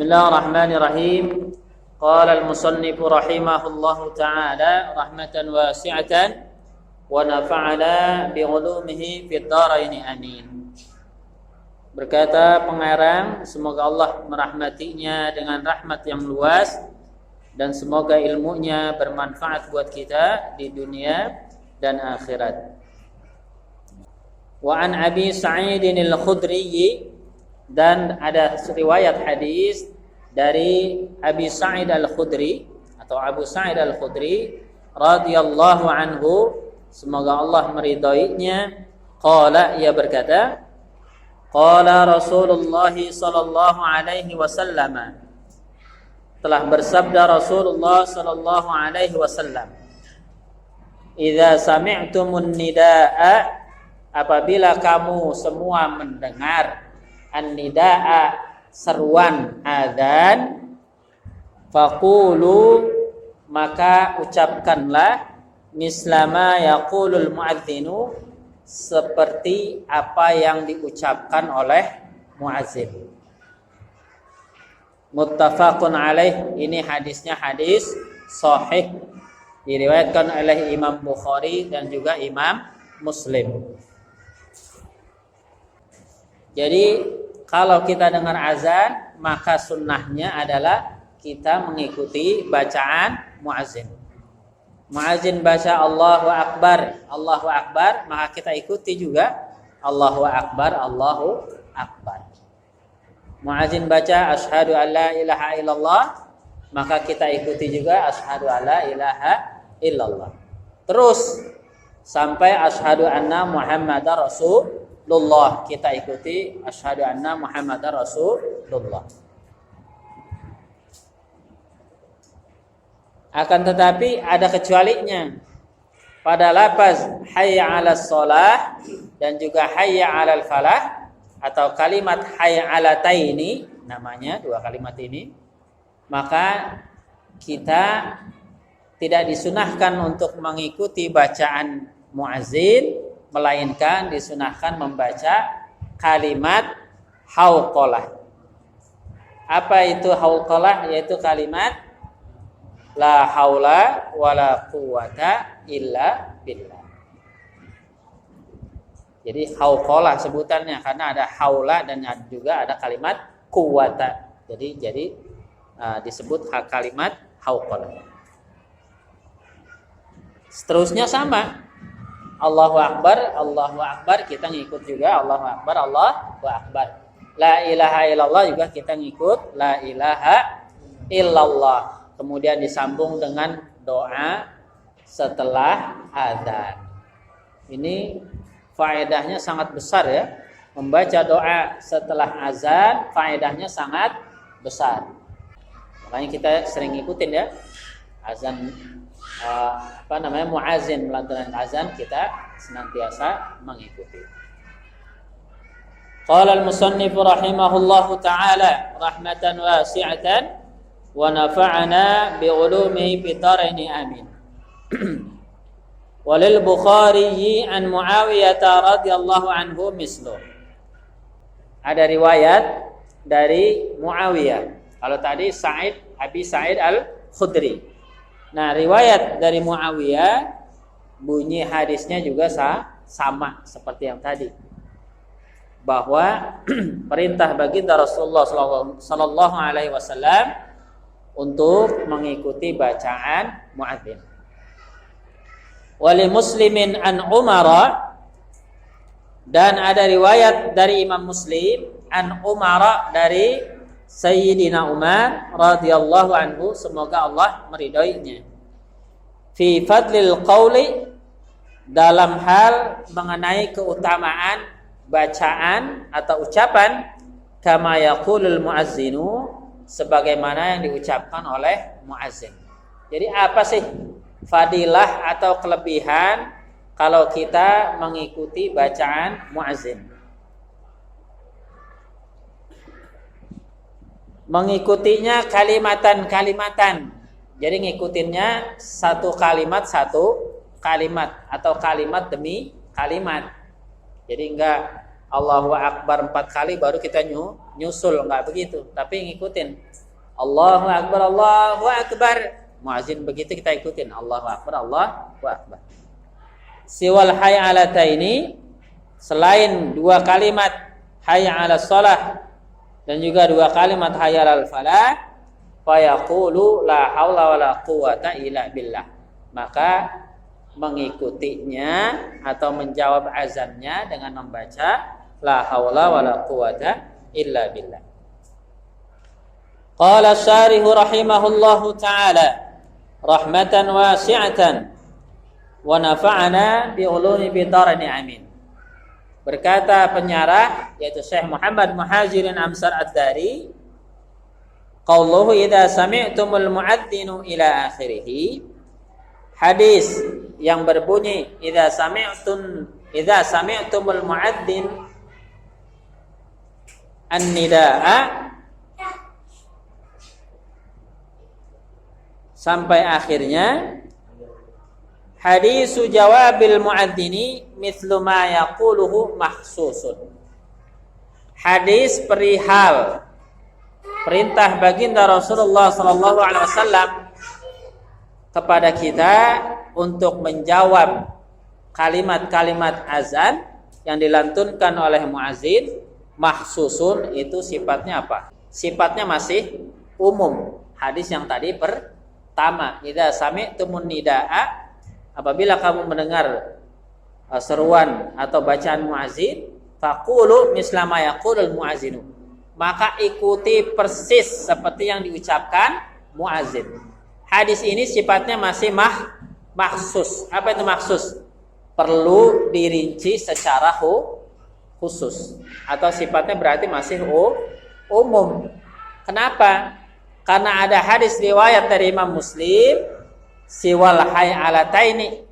Bismillahirrahmanirrahim. Qala al-musannif rahimahullahu ta'ala rahmatan wasi'atan wa nafa'ana bi 'ulumihi fid dharain amin. Berkata pengarang, semoga Allah merahmatinya dengan rahmat yang luas dan semoga ilmunya bermanfaat buat kita di dunia dan akhirat. Wa an Abi Sa'id al-Khudri, dan ada riwayat hadis dari Abi Sa'id al-Khudri atau Abu Sa'id al-Khudri radhiyallahu anhu, semoga Allah meridainya. Qala, ia berkata, qala Rasulullah sallallahu alaihi wasallam, telah bersabda Rasulullah sallallahu alaihi wasallam, idza sami'tumun nidaa, apabila kamu semua mendengar an-nidaa, seruan adzan, faqulu, maka ucapkanlah mislama yaqulul muadzinu, seperti apa yang diucapkan oleh muadzin. Muttafaqun alaih, ini hadisnya hadis sahih, diriwayatkan oleh Imam Bukhari dan juga Imam Muslim. Jadi kalau kita dengar azan, maka sunnahnya adalah kita mengikuti bacaan muazin. Muazin baca Allahu Akbar, Allahu Akbar, maka kita ikuti juga Allahu Akbar, Allahu Akbar. Muazin baca asyhadu alla ilaha illallah, maka kita ikuti juga asyhadu alla ilaha illallah. Terus sampai asyhadu anna Muhammadar Rasulullah, kita ikuti asyhadu anna Muhammadar Rasulullah. Akan tetapi ada kecualinya. Pada lafaz hayya 'alas shalah dan juga hayya 'alal falah atau kalimat hayya 'alataini, namanya dua kalimat ini, maka kita tidak disunahkan untuk mengikuti bacaan muazin, melainkan disunahkan membaca kalimat hauqalah. Apa itu hauqalah? Yaitu kalimat la haula wala quwata illa billah. Jadi hauqalah sebutannya karena ada haula dan juga ada kalimat quwata. Jadi disebut kalimat hauqalah. Seterusnya sama. Allahu Akbar, kita ngikut juga Allahu Akbar, Allahu Akbar. La ilaha illallah juga kita ngikut la ilaha illallah. Kemudian disambung dengan doa setelah azan. Ini faedahnya sangat besar ya. Membaca doa setelah azan faedahnya sangat besar. Makanya kita sering ngikutin ya. Azan muazin melantunkan azan, kita senantiasa mengikuti. Qala al-musannif rahimahullahu ta'ala rahmatan wasi'atan wa nafa'ana bi 'ulumihi fid dharain amin. Walil Bukhari an Muawiyah radhiyallahu anhu mislu. Ada riwayat dari Muawiyah. Kalau tadi Abi Sa'id al-Khudri. Nah, riwayat dari Muawiyah bunyi hadisnya juga sama seperti yang tadi. Bahwa perintah baginda Rasulullah sallallahu alaihi wasallam untuk mengikuti bacaan muadzin. Wali Muslimin an Umar, dan ada riwayat dari Imam Muslim an Umar, dari Sayyidina Umar radhiyallahu anhu, semoga Allah meridainya. Fi fadlil qauli, dalam hal mengenai keutamaan bacaan atau ucapan, kama yaqulul muazzinu, sebagaimana yang diucapkan oleh muazzin. Jadi apa sih fadilah atau kelebihan kalau kita mengikuti bacaan muazzin? Mengikutinya kalimatan. Jadi ngikutinnya satu kalimat atau kalimat demi kalimat. Jadi enggak Allahu Akbar 4 kali baru kita nyusul, enggak begitu, tapi ngikutin Allahu akbar, Allahu akbar. Muazin begitu kita ikutin, Allahu akbar, Allahu akbar. Siwal hayya 'alataini, selain dua kalimat hayya 'alas shalah dan juga dua kalimat hayya 'alal falah, fa yaqulu la haula wala quwata illa billah. Maka mengikutinya atau menjawab azannya dengan membaca la haula wala quwata illa billah. Qala syarihu rahimahullahu ta'ala rahmatan wasi'atan wa nafa'ana bi ulumi bidarani amin. Berkata penyarah yaitu Syekh Muhammad Muhajirin Amsar Ad-Dari, qauluhu idza sami'tumul mu'adzinu ila akhirih, hadis yang berbunyi idza sami'tumul mu'adzin an-nidaa sampai akhirnya. Hadisu jawabil mu'adzini mithlu ma yaquluhu mahsusun. Hadis perihal perintah baginda Rasulullah sallallahu alaihi wasallam kepada kita untuk menjawab kalimat-kalimat azan yang dilantunkan oleh muazin, mahsusun itu sifatnya apa? Sifatnya masih umum. Hadis yang tadi pertama, idza sami'tumun nidaa, apabila kamu mendengar seruan atau bacaan muazin, faqulu misla ma yaqulul muazinu, maka ikuti persis seperti yang diucapkan muazin. Hadis ini sifatnya masih mahsus. Apa itu mahsus? Perlu dirinci secara khusus, atau sifatnya berarti masih umum. Kenapa? Karena ada hadis riwayat dari Imam Muslim, siwal hayya 'alataini,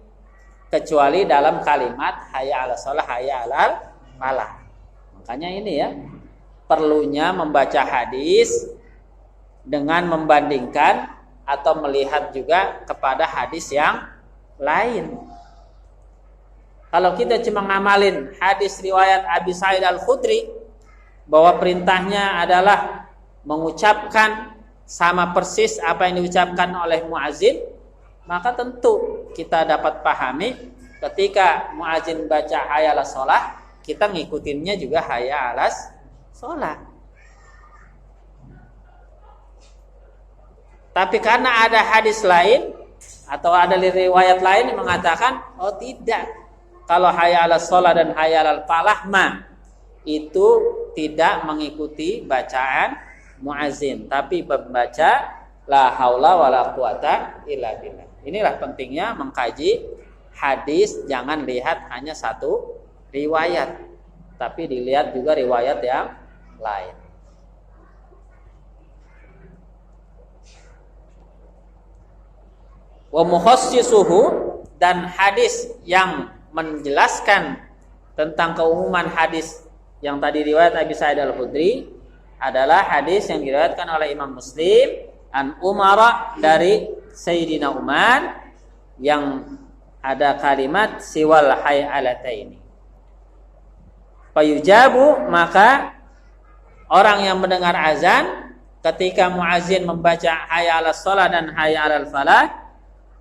kecuali dalam kalimat hayya 'alas shalah, hayya 'alal falah. Makanya ini ya, perlunya membaca hadis dengan membandingkan atau melihat juga kepada hadis yang lain. Kalau kita cuma ngamalin hadis riwayat Abi Sa'id Al-Khudri bahwa perintahnya adalah mengucapkan sama persis apa yang diucapkan oleh muazin, maka tentu kita dapat pahami ketika muazin baca hayya 'alas shalah, kita ngikutinnya juga hayya 'alas shalah. Tapi karena ada hadis lain atau ada riwayat lain yang mengatakan, oh tidak, kalau hayya 'alas shalah dan hayya 'alal falah itu tidak mengikuti bacaan muazin, tapi membaca la haula wala quwata illa billah. Inilah pentingnya mengkaji hadis, jangan lihat hanya satu riwayat, tapi dilihat juga riwayat yang lain. Wa mukhassisuhu, dan hadis yang menjelaskan tentang keumuman hadis yang tadi riwayat Abi Sa'id Al-Khudri adalah hadis yang diriwayatkan oleh Imam Muslim an Umar, dari Sayyidina Umar, yang ada kalimat siwal hayya 'alataini. Fayujabu, maka orang yang mendengar azan ketika muazin membaca hayya 'alas shalah dan hayya 'alal falah,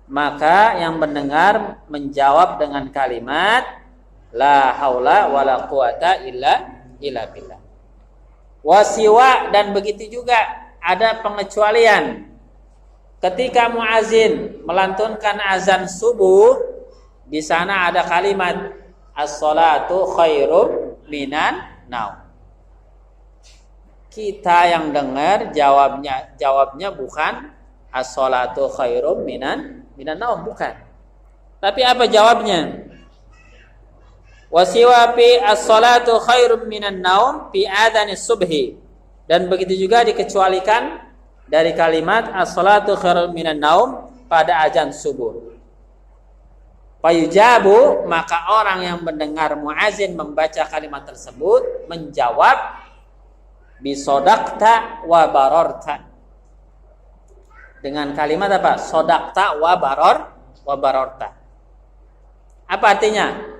maka yang mendengar menjawab dengan kalimat la haula wala quwata illa billah. Wasiwa, dan begitu juga ada pengecualian. Ketika muazin melantunkan azan subuh, di sana ada kalimat as-shalatu khairum minan naum. Kita yang dengar jawabnya bukan as-shalatu khairum minan naum, bukan. Tapi apa jawabnya? Wasiwa fi as-salatu khairum minan naum fi adzanis subhi, dan begitu juga dikecualikan dari kalimat as-salatu khairum minan naum pada azan subuh. Fayujabu, maka orang yang mendengar muazin membaca kalimat tersebut menjawab bisodakta wa barorta, dengan kalimat apa? Sodakta wa barorta. Apa artinya?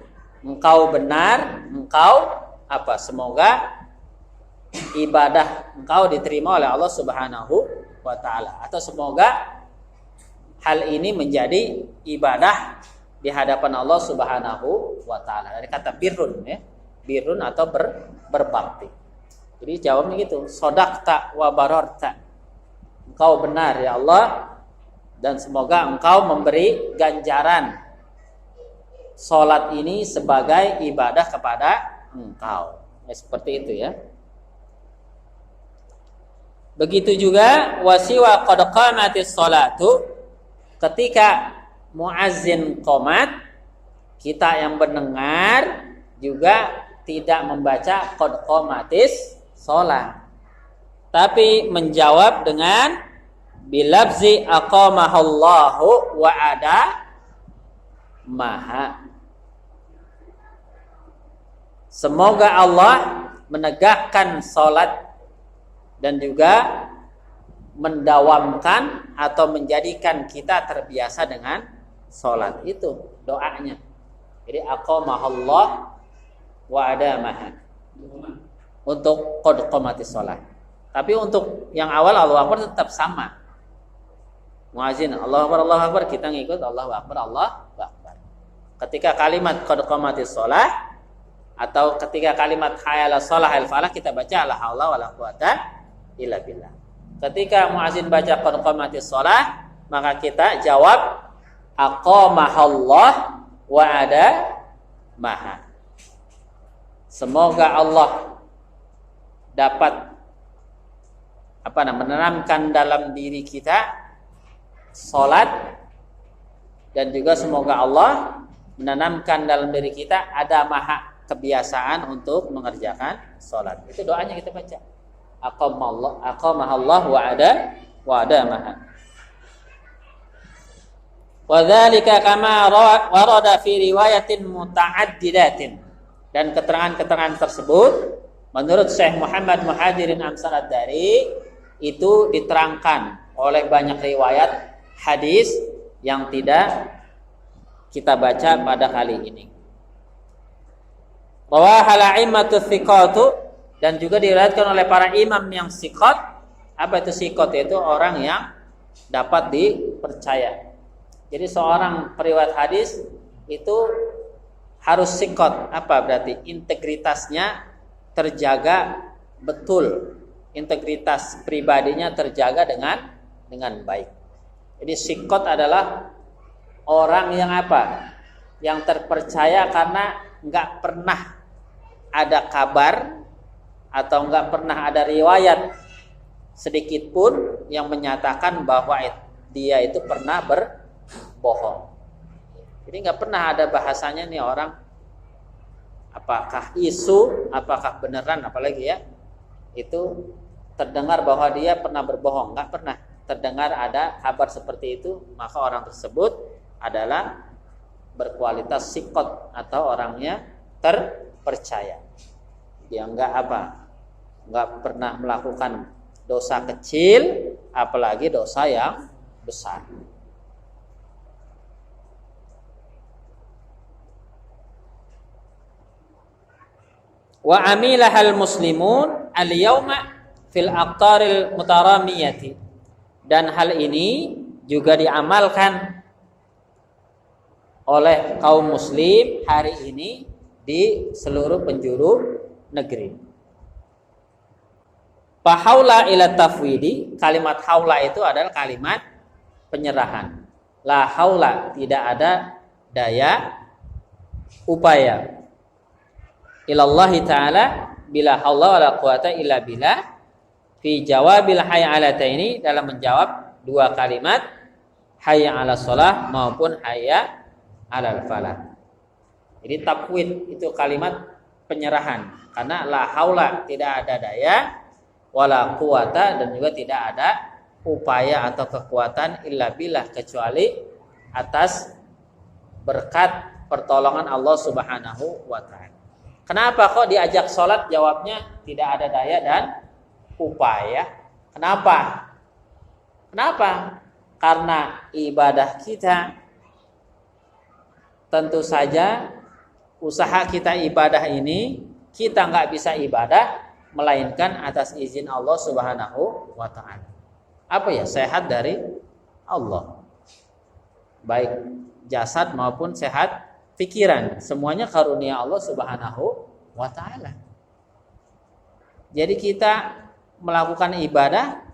Engkau benar, engkau apa? Semoga ibadah engkau diterima oleh Allah Subhanahu wa ta'ala, atau semoga hal ini menjadi ibadah di hadapan Allah Subhanahu wa ta'ala. Dari kata birrun ya. Birrun atau berbakti. Jadi jawabnya gitu, sodaqta wa bararta. Engkau benar ya Allah, dan semoga engkau memberi ganjaran salat ini sebagai ibadah kepada engkau. Ya, seperti itu ya. Begitu juga wasiwa qad qamatis sholatu, ketika muazzin qomat, kita yang mendengar juga tidak membaca qad qamatis sholat, tapi menjawab dengan bilabzi aqamahallahu wa ada maha. Semoga Allah menegakkan sholat dan juga mendawamkan atau menjadikan kita terbiasa dengan sholat. Itu doanya. Jadi aqamahallah wa adamaha untuk qad qamatis sholat. Tapi untuk yang awal Allahu Akbar tetap sama. Muazzin Allahu Akbar, kita ngikut Allahu Akbar, Allahu Akbar. Ketika kalimat qad qamatis sholat atau ketika kalimat hayya 'alas shalah hayya 'alal falah, kita baca la haula wala quwata illa billah. Ketika muazzin baca qad qamatis shalah, maka kita jawab aqamahallah wa ada maha. Semoga Allah dapat menanamkan dalam diri kita salat, dan juga semoga Allah menanamkan dalam diri kita ada maha kebiasaan untuk mengerjakan salat. Itu doanya kita baca. Aqamahallah wa ada maha. Wa dzalika kama warada fi riwayatin muta'addidatin. Dan keterangan-keterangan tersebut menurut Syekh Muhammad Muhajirin Amsal Ad-Dari itu diterangkan oleh banyak riwayat hadis yang tidak kita baca pada kali ini. Rawahal a'immatu thiqatu, dan juga diriwayatkan oleh para imam yang thiqat. Apa itu thiqat? Itu orang yang dapat dipercaya. Jadi seorang periwayat hadis itu harus thiqat. Apa berarti? Integritasnya terjaga betul. Integritas pribadinya terjaga dengan baik. Jadi thiqat adalah orang yang apa? Yang terpercaya karena enggak pernah ada kabar atau enggak pernah ada riwayat sedikit pun yang menyatakan bahwa dia itu pernah berbohong. Jadi enggak pernah ada bahasanya nih orang apakah isu, apakah beneran, apalagi ya itu terdengar bahwa dia pernah berbohong. Enggak pernah terdengar ada kabar seperti itu, maka orang tersebut adalah berkualitas thiqat atau orangnya terpercaya. Dia enggak pernah melakukan dosa kecil, apalagi dosa yang besar. Wa amilahal muslimun al-yawma fil aqtaril mutaramiyati, dan hal ini juga diamalkan oleh kaum muslim hari ini di seluruh penjuru negeri. Fahaula ila tafwidi, kalimat haula itu adalah kalimat penyerahan. La haula, tidak ada daya upaya. Ilallahi ta'ala bila haula wala quwata illa billah fi jawabil hayya 'alataini, dalam menjawab dua kalimat hayya 'alas shalah maupun hayya 'alal falah. Jadi tafwid itu kalimat penyerahan, karena la haula tidak ada daya, wala quwata dan juga tidak ada upaya atau kekuatan illa billah kecuali atas berkat pertolongan Allah Subhanahu wa taala. Kenapa kok diajak sholat jawabnya tidak ada daya dan upaya? Kenapa? Karena ibadah kita tentu saja usaha kita ibadah ini kita nggak bisa ibadah melainkan atas izin Allah Subhanahu wa taala. apa ya? Sehat dari Allah. Baik jasad maupun sehat pikiran, semuanya karunia Allah Subhanahu wa taala. Jadi kita melakukan ibadah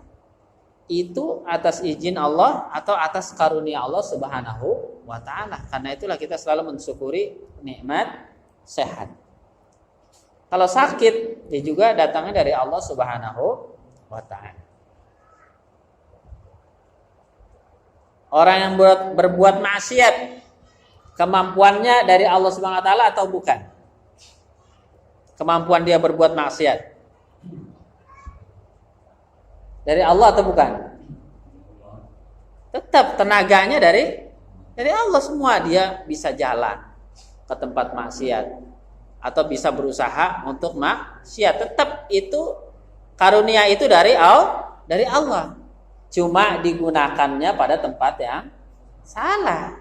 itu atas izin Allah atau atas karunia Allah Subhanahu wa taala. Karena itulah kita selalu mensyukuri nikmat sehat. Kalau sakit, dia juga datangnya dari Allah Subhanahu wa taala. Orang yang berbuat maksiat, kemampuannya dari Allah Subhanahu wa taala atau bukan? Kemampuan dia berbuat maksiat dari Allah atau bukan? Tetap tenaganya dari Allah semua. Dia bisa jalan ke tempat maksiat atau bisa berusaha untuk maksiat. Tetap itu karunia itu dari Allah. Cuma digunakannya pada tempat yang salah.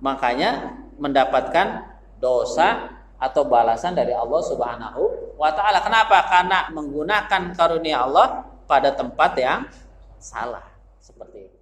Makanya mendapatkan dosa atau balasan dari Allah Subhanahu wa taala. Kenapa? Karena menggunakan karunia Allah pada tempat yang salah. Seperti itu.